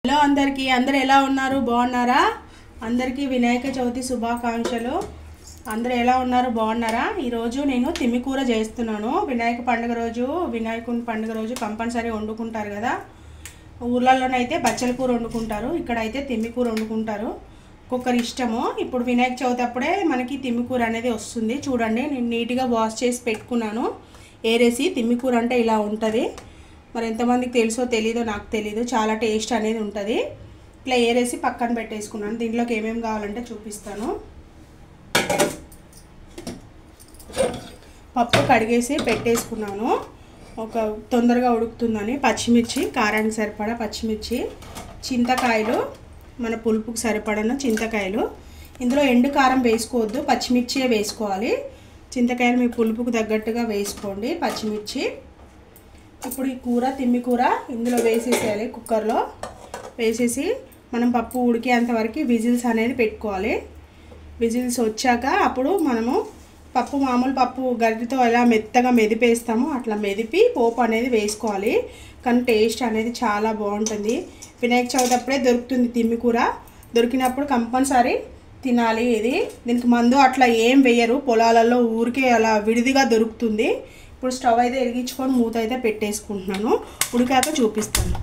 Hello అందరూ ఎలా ఉన్నారు? బాగున్నారా? అందరికీ వినాయక చవితి శుభాకాంక్షలు. అందరూ ఎలా ఉన్నారు? బాగున్నారా? ఈరోజు నేను తిమ్మికూర చేస్తున్నాను. వినాయకుని పండుగ రోజు కంపల్సరీ వండుకుంటారు కదా. ఊర్లలోనైతే బచ్చల కూర వండుకుంటారు, ఇక్కడైతే తిమ్మికూర వండుకుంటారు. ఒక్కొక్కరి ఇష్టము. ఇప్పుడు వినాయక చవితి అప్పుడే మనకి తిమ్మికూర అనేది వస్తుంది. చూడండి, నేను నీట్గా వాష్ చేసి పెట్టుకున్నాను. ఏరేసి తిమ్మికూర అంటే ఇలా ఉంటుంది. మరి ఎంతమందికి తెలుసో తెలీదో నాకు తెలీదు. చాలా టేస్ట్ అనేది ఉంటుంది. ఇట్లా ఏరేసి పక్కన పెట్టేసుకున్నాను. దీంట్లోకి ఏమేమి కావాలంటే చూపిస్తాను. పప్పు కడిగేసి పెట్టేసుకున్నాను, తొందరగా ఉడుకుతుందని. పచ్చిమిర్చి, కారానికి సరిపడా పచ్చిమిర్చి, చింతకాయలు, మన పులుపుకి సరిపడిన చింతకాయలు. ఇందులో ఎండు కారం వేసుకోవద్దు, పచ్చిమిర్చియే వేసుకోవాలి. చింతకాయలు మీ పులుపుకు తగ్గట్టుగా వేసుకోండి. పచ్చిమిర్చి. ఇప్పుడు ఈ తిమ్మికూర ఇందులో వేసేసేయాలి. కుక్కర్లో వేసేసి మనం పప్పు ఉడికేంతవరకు విజిల్స్ అనేది పెట్టుకోవాలి. విజిల్స్ వచ్చాక అప్పుడు మనము మామూలు పప్పు గరిటెతో ఎలా మెత్తగా మెదిపేస్తామో అట్లా మెదిపి పోపు అనేది వేసుకోవాలి. కానీ టేస్ట్ అనేది చాలా బాగుంటుంది. వినాయక చవితి అప్పుడే దొరుకుతుంది తిమ్మికూర. దొరికినప్పుడు కంపల్సరీ తినాలి. దీనికి మందు అట్లా ఏం వేయరు, పొలాలలో ఊరికే అలా విడిదిగా దొరుకుతుంది. ఇప్పుడు స్టవ్ అయితే వెలిగించుకొని మూత అయితే పెట్టేసుకుంటున్నాను. ఉడికాక చూపిస్తాను.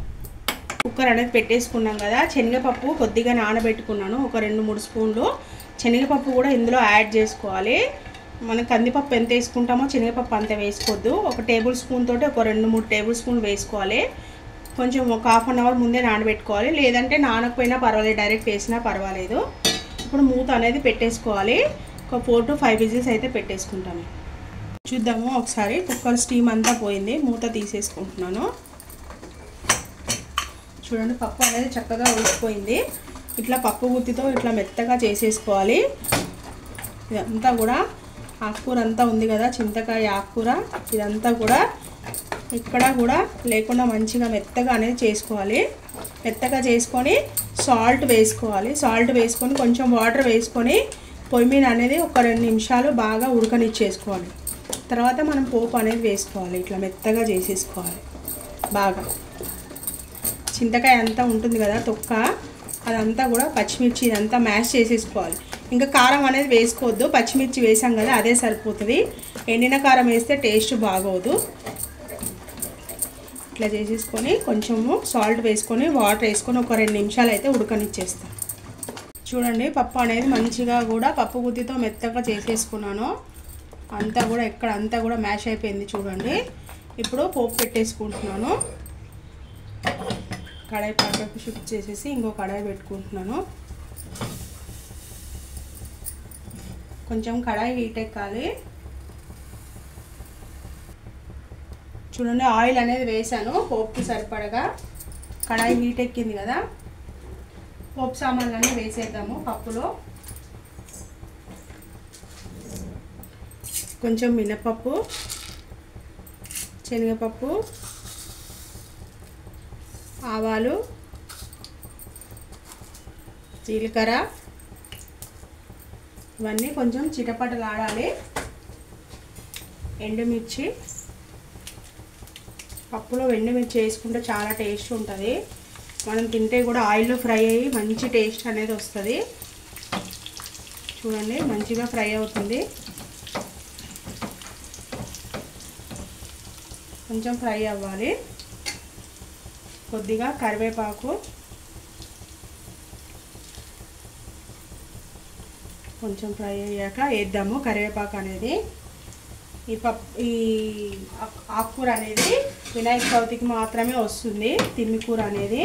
కుక్కర్ అనేది పెట్టేసుకున్నాం కదా. శనగపప్పు కొద్దిగా నానబెట్టుకున్నాను, ఒక 2-3 స్పూన్లు. శనగపప్పు కూడా ఇందులో యాడ్ చేసుకోవాలి. మనం కందిపప్పు ఎంత వేసుకుంటామో శనగపప్పు అంత వేసుకోవద్దు. ఒక టేబుల్ స్పూన్ తోటి ఒక 2-3 టేబుల్ స్పూన్లు వేసుకోవాలి. కొంచెం ఒక ½ అన్ అవర్ ముందే నానబెట్టుకోవాలి, లేదంటే నానకపోయినా పర్వాలేదు, డైరెక్ట్ వేసినా పర్వాలేదు. ఇప్పుడు మూత అనేది పెట్టేసుకోవాలి. ఒక 4 to 5 విజిల్స్ అయితే పెట్టేసుకుంటాను. చూద్దాము ఒకసారి. కుక్కర్ స్టీమ్ అంతా పోయింది, మూత తీసేసుకుంటున్నాను. చూడండి, పప్పు అనేది చక్కగా ఉడికిపోయింది. ఇట్లా పప్పు గుత్తితో ఇట్లా మెత్తగా చేసేసుకోవాలి. ఇదంతా కూడా ఆకుకూర అంతా ఉంది కదా, చింతకాయ ఆకుకూర, ఇదంతా కూడా ఇక్కడ కూడా లేకుండా మంచిగా మెత్తగా అనేది చేసుకోవాలి. మెత్తగా చేసుకొని సాల్ట్ వేసుకోవాలి. సాల్ట్ వేసుకొని కొంచెం వాటర్ వేసుకొని పొయ్యి మీద అనేది ఒక 2 నిమిషాలు బాగా ఉడకనిచ్చేసుకోవాలి. తర్వాత మనం పోపు అనేది వేసుకోవాలి. ఇట్లా మెత్తగా చేసేసుకోవాలి బాగా. చింతకాయ అంతా ఉంటుంది కదా, తొక్క, అదంతా కూడా పచ్చిమిర్చి ఇదంతా మ్యాష్ చేసేసుకోవాలి. ఇంకా కారం అనేది వేసుకోవద్దు, పచ్చిమిర్చి వేసాం కదా అదే సరిపోతుంది. ఎండిన కారం వేస్తే టేస్ట్ బాగోదు. ఇట్లా చేసేసుకొని కొంచెము సాల్ట్ వేసుకొని వాటర్ వేసుకొని ఒక 2 నిమిషాలు అయితే ఉడకనిచ్చేస్తాం. చూడండి, పప్పు అనేది మంచిగా కూడా పప్పు గుత్తితో మెత్తగా చేసేసుకున్నాను. అంతా కూడా అంతా కూడా మ్యాష్ అయిపోయింది. చూడండి, ఇప్పుడు పోపు పెట్టేసుకుంటున్నాను. కడాయి పక్కకు షిఫ్ట్ చేసేసి ఇంకో కడాయి పెట్టుకుంటున్నాను. కొంచెం కడాయి హీట్ ఎక్కాలి. చూడండి, ఆయిల్ అనేది వేసాను పోపుకి సరిపడగా. కడాయి హీట్ ఎక్కింది కదా, పోపు సామాన్లన్నీ వేసేద్దాము. పప్పులో కొంచెం మినపప్పు, శనగపప్పు, ఆవాలు, జీలకర్ర, ఇవన్నీ కొంచెం చిటపటలాడాలి. ఎండుమిర్చి, పప్పులో ఎండుమిర్చి వేసుకుంటే చాలా టేస్ట్ ఉంటుంది. మనం తింటే కూడా ఆయిల్లో ఫ్రై అయ్యి మంచి టేస్ట్ అనేది వస్తుంది. చూడండి, మంచిగా ఫ్రై అవుతుంది. కొంచెం ఫ్రై అవ్వాలి. కొద్దిగా కరివేపాకు, కొంచెం ఫ్రై అయ్యాక వేద్దాము కరివేపాకు అనేది. ఈ ఆకుకూర అనేది వినాయక చవితికి మాత్రమే వస్తుంది. తిమ్మికూర అనేది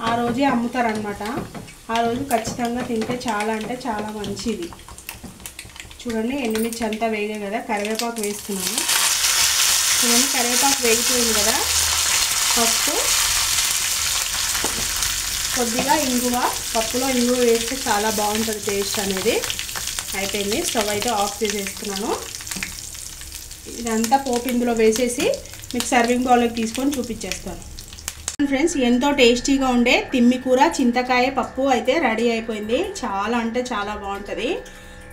ఆ రోజే అమ్ముతారనమాట. ఆ రోజు ఖచ్చితంగా తింటే చాలా అంటే చాలా మంచిది. చూడండి, ఎండుమిర్చి అంతా వేగాయి కదా, కరివేపాకు వేస్తున్నాను. చూడండి, కరివేపాకు వేగిపోయింది కదా. పప్పు, కొద్దిగా ఇంగువ, పప్పులో ఇంగువ వేస్తే చాలా బాగుంటుంది టేస్ట్ అనేది. అయిపోయింది. స్టవ్ అయితే ఆఫ్ చేసేస్తున్నాను. ఇదంతా పోపు ఇందులో వేసేసి మీకు సర్వింగ్ బౌల్లోకి తీసుకొని చూపించేస్తాను. ఫ్రెండ్స్, ఎంతో టేస్టీగా ఉండే తిమ్మికూర చింతకాయ పప్పు అయితే రెడీ అయిపోయింది. చాలా అంటే చాలా బాగుంటుంది.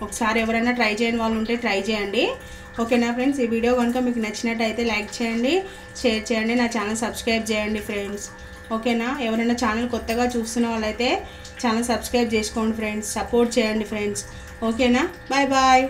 ఒకసారి ఎవరైనా ట్రై చేయని వాళ్ళు ఉంటే ట్రై చేయండి. ఓకేనా ఫ్రెండ్స్, ఈ వీడియో కనుక మీకు నచ్చినట్టయితే లైక్ చేయండి, షేర్ చేయండి, నా ఛానల్ సబ్స్క్రైబ్ చేయండి ఫ్రెండ్స్. ఓకేనా? ఎవరైనా ఛానల్ కొత్తగా చూస్తున్న వాళ్ళైతే ఛానల్ సబ్స్క్రైబ్ చేసుకోండి ఫ్రెండ్స్, సపోర్ట్ చేయండి ఫ్రెండ్స్. ఓకేనా? Bye bye.